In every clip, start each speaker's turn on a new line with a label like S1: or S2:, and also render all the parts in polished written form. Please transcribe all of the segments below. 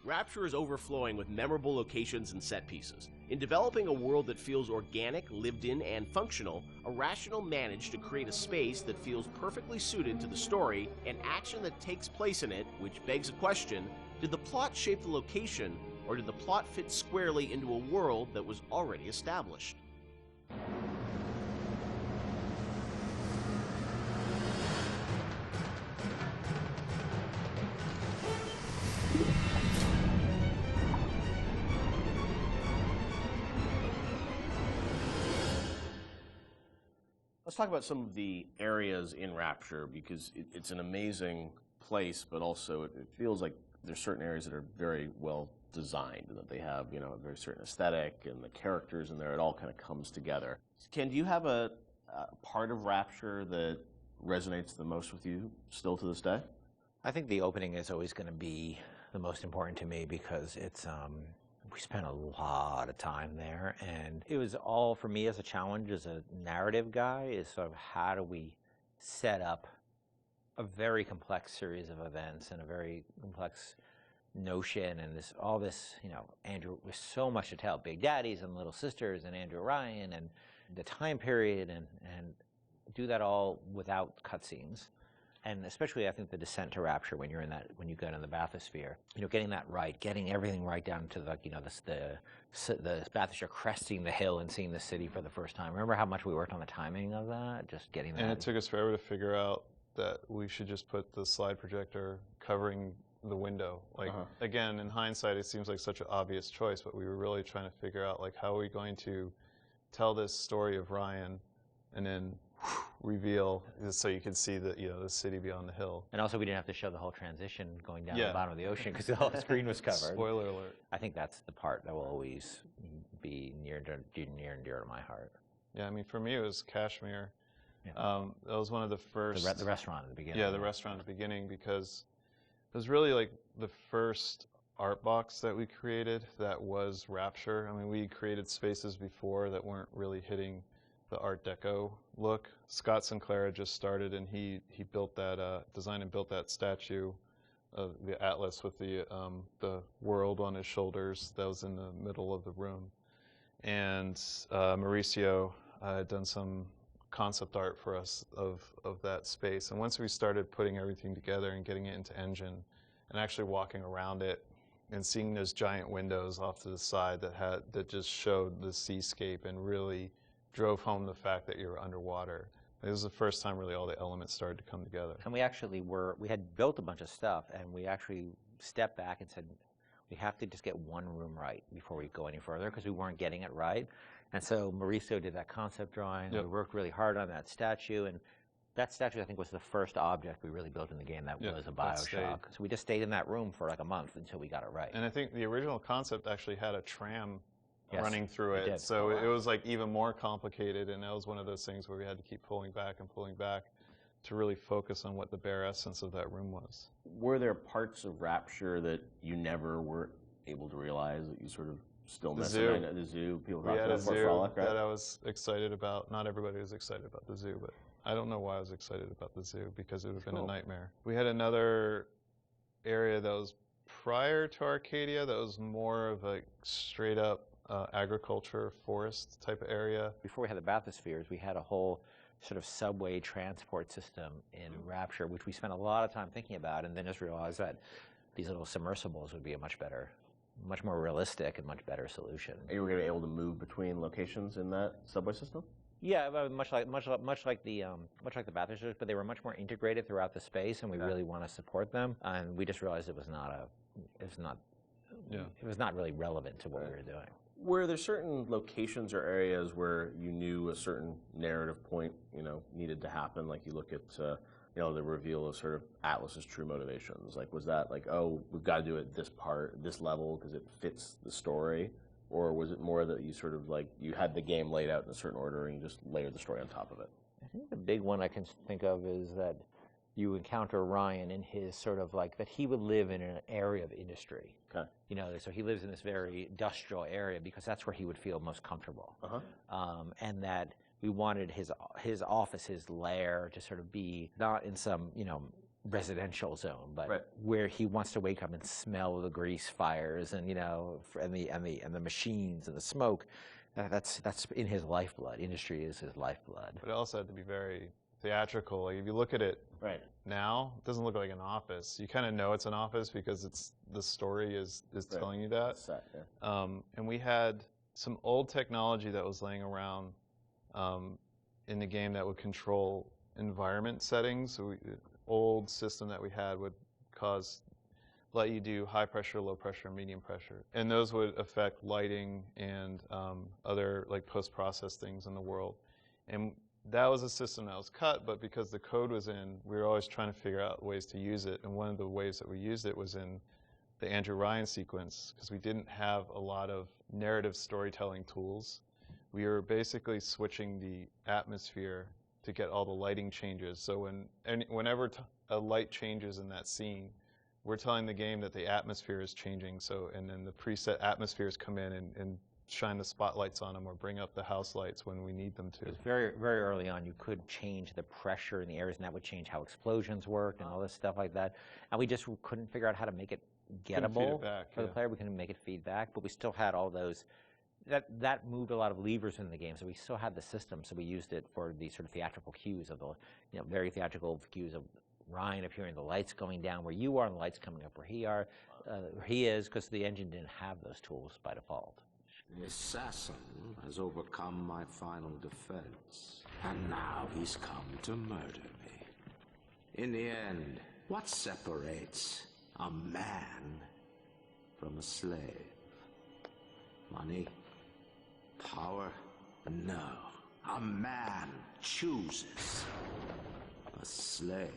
S1: Rapture is overflowing with memorable locations and set pieces. In developing a world that feels organic, lived in, and functional, Irrational managed to create a space that feels perfectly suited to the story and action that takes place in it, which begs a question: did the plot shape the location, or did the plot fit squarely into a world that was already established? Let's talk about some of the areas in Rapture, because it's an amazing place, but also it feels like there's certain areas that are very well designed, and that they have, you know, a very certain aesthetic, and the characters in there, it all kind of comes together. Ken, do you have a part of Rapture that resonates the most with you still to this day?
S2: I think the opening is always going to be the most important to me because it's we spent a lot of time there, and it was all for me as a challenge as a narrative guy is sort of how do we set up a very complex series of events and a very complex notion and all this, you know, Andrew, with so much to tell, Big Daddies and Little Sisters and Andrew Ryan and the time period and do that all without cutscenes. And especially, I think, the descent to Rapture when you're in that, when you get in the bathysphere, you know, getting that right, getting everything right down to the, you know, the bathysphere, cresting the hill and seeing the city for the first time. Remember how much we worked on the timing of that, just getting that.
S3: And it took us forever to figure out that we should just put the slide projector covering the window. Like, again, in hindsight, it seems like such an obvious choice, but we were really trying to figure out, like, how are we going to tell this story of Ryan and then reveal so you can see the, you know, the city beyond the hill.
S2: And also we didn't have to show the whole transition going down to the bottom of the ocean because the whole screen was covered.
S3: Spoiler alert.
S2: I think that's the part that will always be near and dear to my heart.
S3: Yeah, I mean, for me it was Kashmir.
S2: Yeah.
S3: That was one of the first...
S2: The restaurant at the beginning.
S3: Yeah, the restaurant at the beginning, because it was really like the first art box that we created that was Rapture. I mean, we created spaces before that weren't really hitting the Art Deco look. Scott Sinclair had just started, and he built that, designed and built that statue of the Atlas with the world on his shoulders that was in the middle of the room. And Mauricio had done some concept art for us of that space. And once we started putting everything together and getting it into Engine and actually walking around it and seeing those giant windows off to the side that just showed the seascape and really drove home the fact that you were underwater. It was the first time really all the elements started to come together.
S2: And we actually we had built a bunch of stuff, and we actually stepped back and said, we have to just get one room right before we go any further, because we weren't getting it right. And so Mauricio did that concept drawing. Yep. We worked really hard on that statue, and that statue, I think, was the first object we really built in the game that was a BioShock. So we just stayed in that room for like a month until we got it right.
S3: And I think the original concept actually had a tram running through
S2: it.
S3: Did. So it was like even more complicated, and that was one of those things where we had to keep pulling back to really focus on what the bare essence of that room was.
S1: Were there parts of Rapture that you never were able to realize that you sort of still missed? The zoo. People talked about Fort Frolic, right?
S3: That I was excited about. Not everybody was excited about the zoo, but I don't know why I was excited about the zoo, because it would have been a nightmare. We had another area that was prior to Arcadia that was more of a straight up agriculture, forest type of area.
S2: Before we had the bathyspheres, we had a whole sort of subway transport system in Rapture, which we spent a lot of time thinking about, and then just realized that these little submersibles would be a much more realistic and much better solution.
S1: You were going to be able to move between locations in that subway system?
S2: Yeah, much like the bathyspheres, but they were much more integrated throughout the space, and we really want to support them. And we just realized it was not really relevant to what we were doing.
S1: Were there certain locations or areas where you knew a certain narrative point, needed to happen? Like you look at, the reveal of sort of Atlas's true motivations. Like, was that like, oh, we've got to do it this part, this level, because it fits the story? Or was it more that you sort of like, you had the game laid out in a certain order and you just layered the story on top of it?
S2: I think the big one I can think of is that you encounter Ryan in his sort of like that he would live in an area of industry.
S1: Okay.
S2: So he lives in this very industrial area because that's where he would feel most comfortable. And that we wanted his office, his lair, to sort of be not in some residential zone, but where he wants to wake up and smell the grease fires and the machines and the smoke. That's in his lifeblood. Industry is his lifeblood.
S3: But it also had to be very theatrical. Like if you look at it now, it doesn't look like an office. You kind of know it's an office because the story is telling you that.
S1: Set, yeah.
S3: And we had some old technology that was laying around in the game that would control environment settings. So old system that we had would let you do high pressure, low pressure, medium pressure. And those would affect lighting and other like post-process things in the world. And that was a system that was cut, but because the code was in, we were always trying to figure out ways to use it. And one of the ways that we used it was in the Andrew Ryan sequence, because we didn't have a lot of narrative storytelling tools. We were basically switching the atmosphere to get all the lighting changes. So whenever a light changes in that scene, we're telling the game that the atmosphere is changing. And then the preset atmospheres come in and shine the spotlights on them or bring up the house lights when we need them to.
S2: It was very, very early on. You could change the pressure in the areas, and that would change how explosions worked and all this stuff like that. And we just couldn't figure out how to make it gettable for the player. We couldn't make it feedback, but we still had all those. That moved a lot of levers in the game, so we still had the system. So we used it for the sort of theatrical cues of the, very theatrical cues of Ryan appearing, the lights going down where you are, and the lights coming up where he is, because the engine didn't have those tools by default.
S4: The assassin has overcome my final defense, and now he's come to murder me. In the end, what separates a man from a slave? Money? Power? No. A man chooses. A slave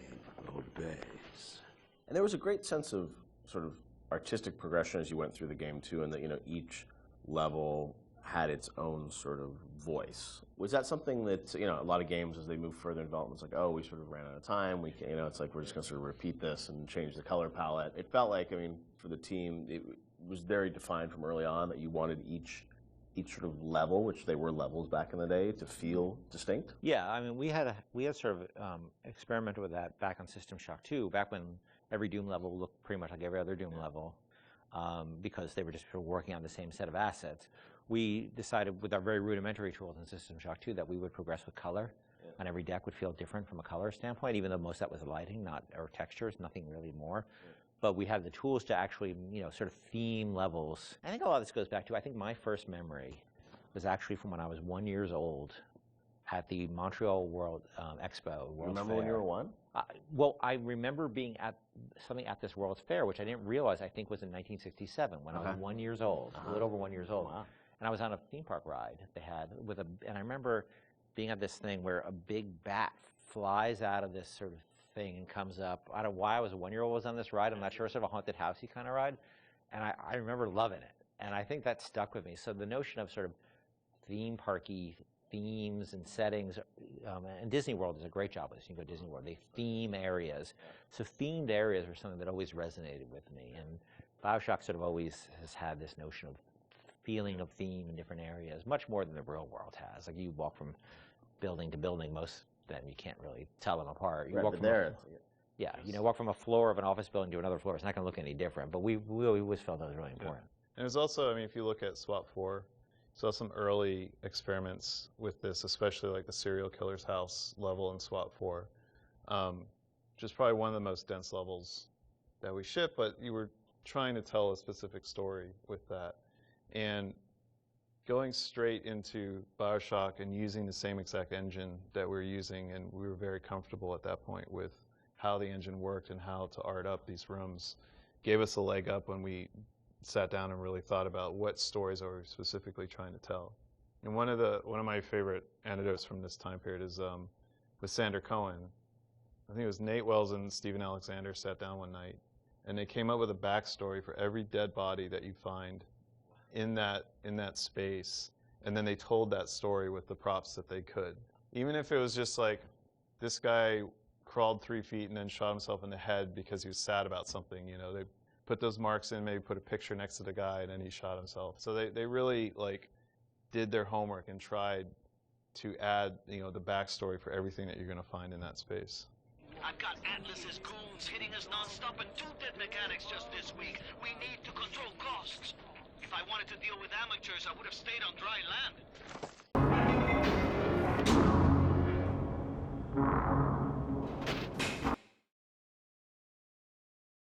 S4: obeys.
S1: And there was a great sense of sort of artistic progression as you went through the game too, and that each level had its own sort of voice. Was that something that a lot of games as they move further in development, it's like, oh, we sort of ran out of time. We can, it's like we're just going to sort of repeat this and change the color palette. It felt like, for the team, it was very defined from early on that you wanted each sort of level, which they were levels back in the day, to feel distinct.
S2: Yeah, we had sort of experimented with that back on System Shock 2, back when every Doom level looked pretty much like every other Doom level, because they were just working on the same set of assets. We decided with our very rudimentary tools in System Shock 2 that we would progress with color, and every deck would feel different from a color standpoint, even though most of that was lighting, or textures, nothing really more. But we had the tools to actually, sort of theme levels. I think a lot of this goes back to, I think my first memory was actually from when I was 1 year old at the Montreal World Expo.
S1: Remember when you were 1?
S2: Well, I remember being at something at this World's Fair, which I didn't realize I think was in 1967 when I was 1 year old, a little over 1 year old.
S1: Wow.
S2: And I was on a theme park ride they had and I remember being at this thing where a big bat flies out of this sort of thing and comes up. I don't know why I was a 1 year old was on this ride. I'm not sure, sort of a haunted housey kind of ride. And I remember loving it. And I think that stuck with me. So the notion of sort of theme parky themes and settings, and Disney World does a great job with this. You can go to Disney World, they theme areas. So themed areas are something that always resonated with me. And BioShock sort of always has had this notion of feeling of theme in different areas, much more than the real world has. Like you walk from building to building, most of them you can't really tell them apart. You walk from walk from a floor of an office building to another floor. It's not going to look any different, but we always felt that was really important.
S3: And there's also, if you look at SWAT 4, saw some early experiments with this, especially like the serial killer's house level in SWAT 4, which is probably one of the most dense levels that we ship, but you were trying to tell a specific story with that. And going straight into BioShock and using the same exact engine that we're using, and we were very comfortable at that point with how the engine worked and how to art up these rooms, gave us a leg up when we sat down and really thought about what stories are we specifically trying to tell. And one of my favorite anecdotes from this time period is with Sander Cohen. I think it was Nate Wells and Stephen Alexander sat down one night, and they came up with a backstory for every dead body that you find in that space, and then they told that story with the props that they could. Even if it was just like, this guy crawled 3 feet and then shot himself in the head because he was sad about something, you know, they put those marks in, maybe put a picture next to the guy, and then he shot himself. So they really like did their homework and tried to add, you know, the backstory for everything that you're going to find in that space.
S5: I've got Atlas's goons hitting us non-stop and 2 dead mechanics just this week. We need to control costs. If I wanted to deal with amateurs, I would have stayed on dry land.